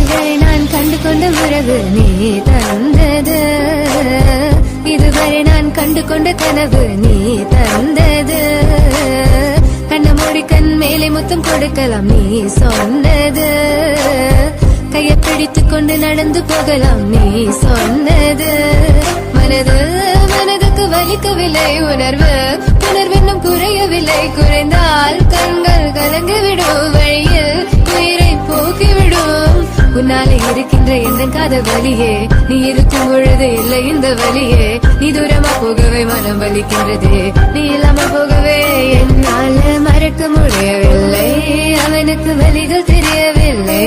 இதுவரை நான் கண்டு கொண்ட உறவு நீ தந்தது, இதுவரை நான் கண்டு கொண்ட கனவு நீ தந்தது. கண்ண மூடி கண் மேலே முத்தம் கொடுக்கலாம் நீ சொன்னது, கையை பிடித்துக் கொண்டு நடந்து போகலாம் நீ சொன்னது. மனதுக்கு வலிக்கவில்லை உணர்வு, உணர்வென்னும் குறையவில்லை, குறைந்தால் கண்கள் கலங்கிவிடும், வழியில் உயிரை போக்கிவிடும். உன்னாலே இருக்கின்ற எந்த காதல் வலியே, நீ இருக்கும் பொழுது இல்லை இந்த வலியே. நீ தூரமா போகவே மனம் வலிக்கின்றதே, நீ இல்லாம போகவே என்னால மறக்க முடியவில்லை. அவனுக்கு வலிகள் தெரியவில்லை.